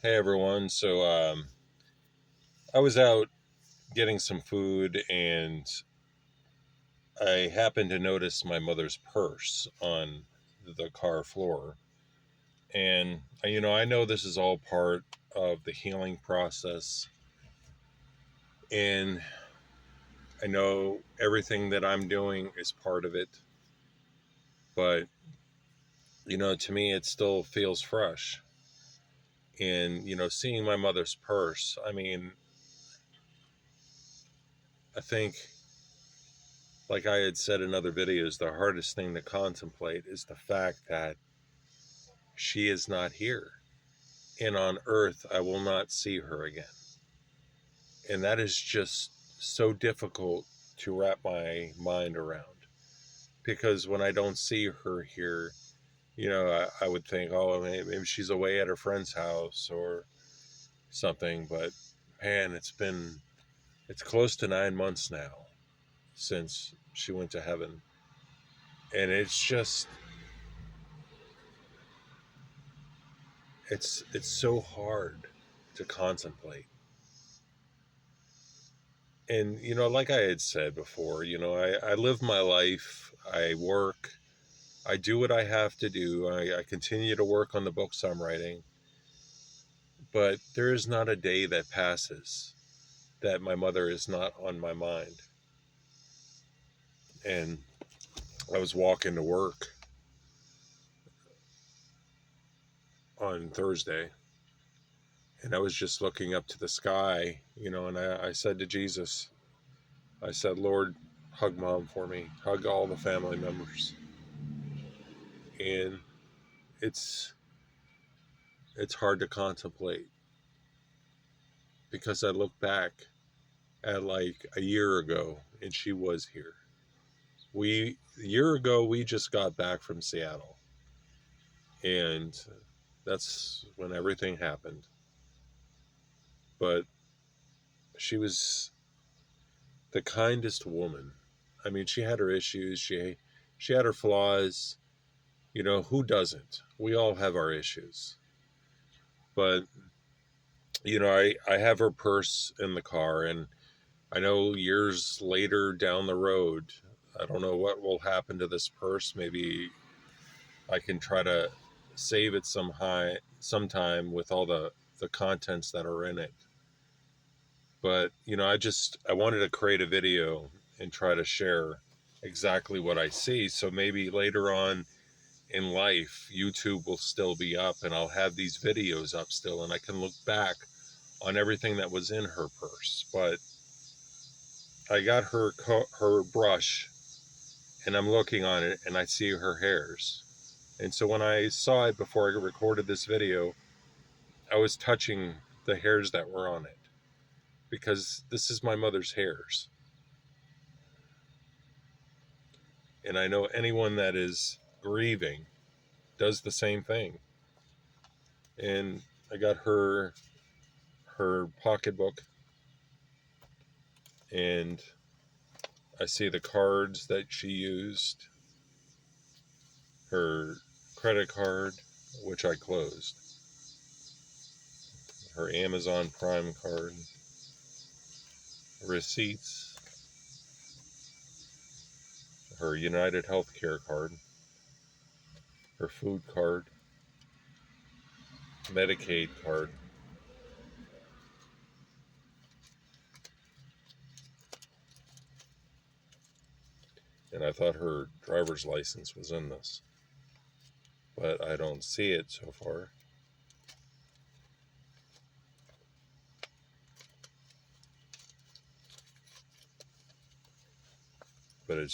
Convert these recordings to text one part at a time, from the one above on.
Hey everyone. I was out getting some food and I happened to notice my mother's purse on the car floor. And I know this is all part of the healing process, and I know everything that I'm doing is part of it, but to me it still feels fresh. And seeing my mother's purse, I think, like I had said in other videos, the hardest thing to contemplate is the fact that she is not here. And on earth, I will not see her again. And that is just so difficult to wrap my mind around. Because when I don't see her here, I would think, oh, maybe she's away at her friend's house or something. But man, it's close to 9 months now since she went to heaven. And it's so hard to contemplate. And like I had said before, I live my life, I work, I do what I have to do, I continue to work on the books I'm writing, but there is not a day that passes that my mother is not on my mind. And I was walking to work on Thursday, and I was just looking up to the sky, and I said to Jesus, I said, Lord, hug mom for me, hug all the family members. And it's it's hard to contemplate because I look back at like a year ago and she was here. A year ago we just got back from Seattle, and that's when everything happened. But she was the kindest woman. I mean, she had her issues, she had her flaws. Who doesn't? We all have our issues. But I have her purse in the car, and I know years later down the road, I don't know what will happen to this purse. Maybe I can try to save it sometime with all the contents that are in it. But I wanted to create a video and try to share exactly what I see. So maybe later on in life, YouTube will still be up, and I'll have these videos up still, and I can look back on everything that was in her purse. But I got her brush, and I'm looking on it, and I see her hairs. And so when I saw it before I recorded this video, I was touching the hairs that were on it, because this is my mother's hairs. And I know anyone that is grieving does the same thing. And I got her pocketbook, and I see the cards that she used, her credit card, which I closed, her Amazon Prime card, receipts, her United Healthcare card, her food card, Medicaid card. And I thought her driver's license was in this, but I don't see it so far. But it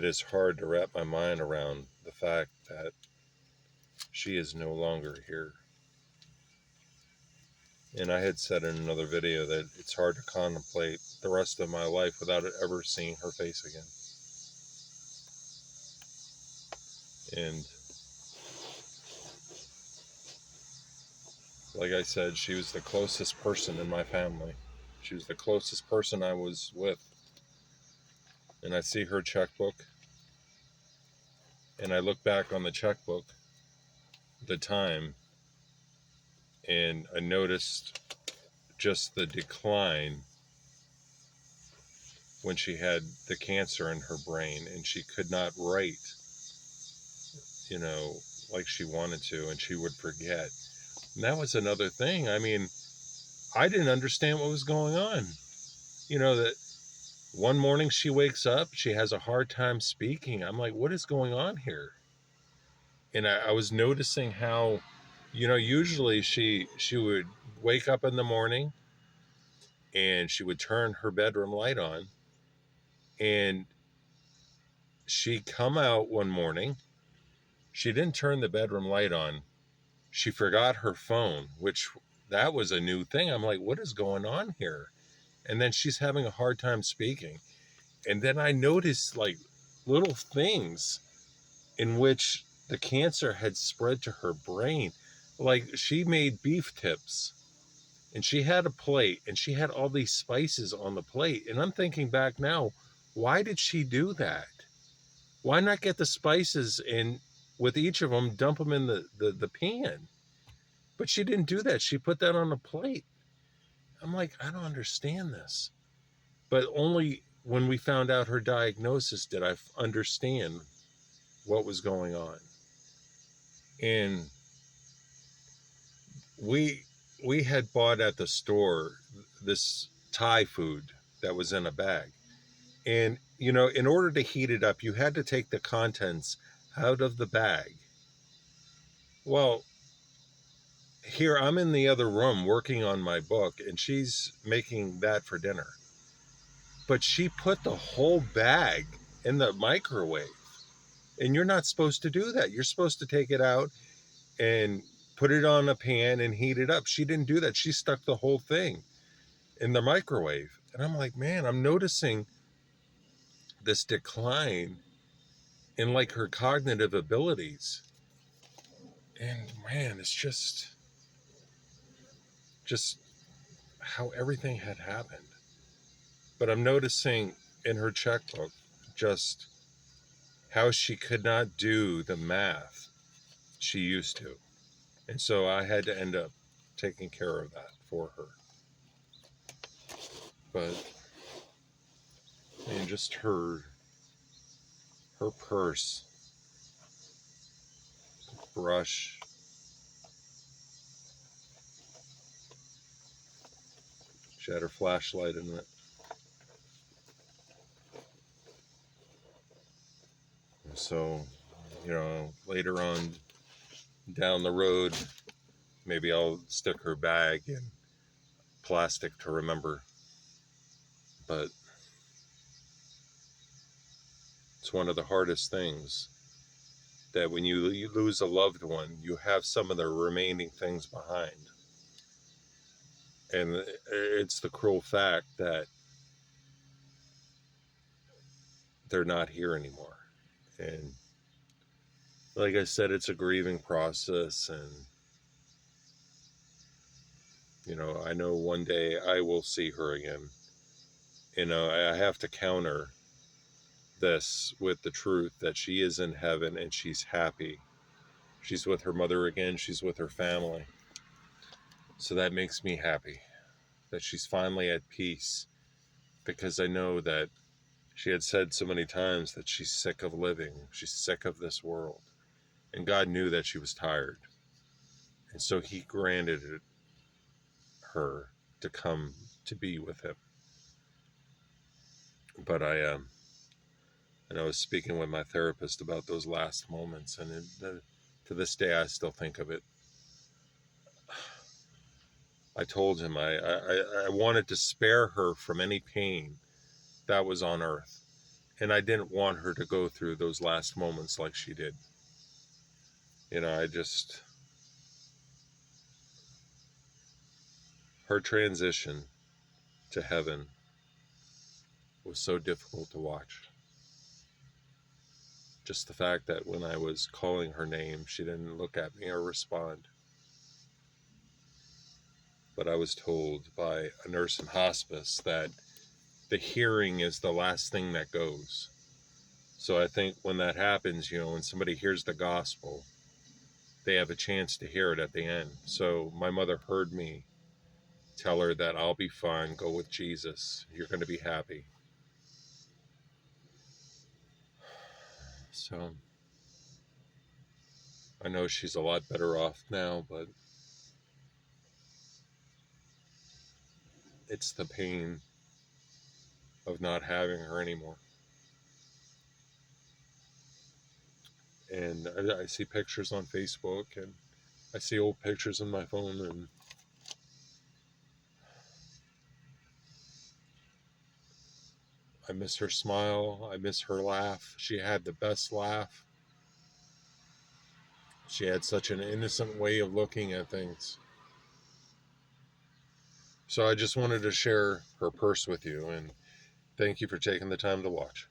is hard to wrap my mind around the fact that she is no longer here. And I had said in another video that it's hard to contemplate the rest of my life without ever seeing her face again. And like I said, she was the closest person in my family. She was the closest person I was with. And I see her checkbook, and I look back on the checkbook, the time, and I noticed just the decline when she had the cancer in her brain and she could not write, you know, like she wanted to, and she would forget. And that was another thing. I mean, I didn't understand what was going on. You know, that one morning she wakes up, she has a hard time speaking. I'm like, what is going on here? And I was noticing how, you know, usually she would wake up in the morning and she would turn her bedroom light on, and she'd come out one morning. She didn't turn the bedroom light on. She forgot her phone, which that was a new thing. I'm like, what is going on here? And then she's having a hard time speaking. And then I noticed like little things in which the cancer had spread to her brain. Like she made beef tips and she had a plate and she had all these spices on the plate. And I'm thinking back now, why did she do that? Why not get the spices and with each of them dump them in the pan? But she didn't do that. She put that on a plate. I'm like, I don't understand this. But only when we found out her diagnosis did I understand what was going on. And we we had bought at the store this Thai food that was in a bag. And you know, in order to heat it up, you had to take the contents out of the bag. Well, here I'm in the other room working on my book and she's making that for dinner. But she put the whole bag in the microwave. And you're not supposed to do that. You're supposed to take it out and put it on a pan and heat it up. She didn't do that. She stuck the whole thing in the microwave. And I'm like, man, I'm noticing this decline in like her cognitive abilities. And man, it's just how everything had happened. But I'm noticing in her checkbook just how she could not do the math she used to. And so I had to end up taking care of that for her. But man, just her purse, brush, she had her flashlight in it. So, you know, later on down the road, maybe I'll stick her bag in plastic to remember. But it's one of the hardest things that when you lose a loved one, you have some of the remaining things behind. And it's the cruel fact that they're not here anymore. And like I said, it's a grieving process. And, you know, I know one day I will see her again. You know, I have to counter this with the truth that she is in heaven and she's happy. She's with her mother again. She's with her family. So that makes me happy that she's finally at peace, because I know that she had said so many times that she's sick of living. She's sick of this world. And God knew that she was tired. And so he granted it her to come to be with him. But and I was speaking with my therapist about those last moments, and to this day I still think of it. I told him I wanted to spare her from any pain that was on earth, and I didn't want her to go through those last moments like she did. You know, her transition to heaven was so difficult to watch. Just the fact that when I was calling her name, she didn't look at me or respond. But I was told by a nurse in hospice that the hearing is the last thing that goes. So I think when that happens, you know, when somebody hears the gospel, they have a chance to hear it at the end. So my mother heard me tell her that I'll be fine, go with Jesus, you're going to be happy. So I know she's a lot better off now, but it's the pain of not having her anymore. And I see pictures on Facebook, and I see old pictures on my phone, and I miss her smile. I miss her laugh. She had the best laugh. She had such an innocent way of looking at things. So I just wanted to share her purse with you, and thank you for taking the time to watch.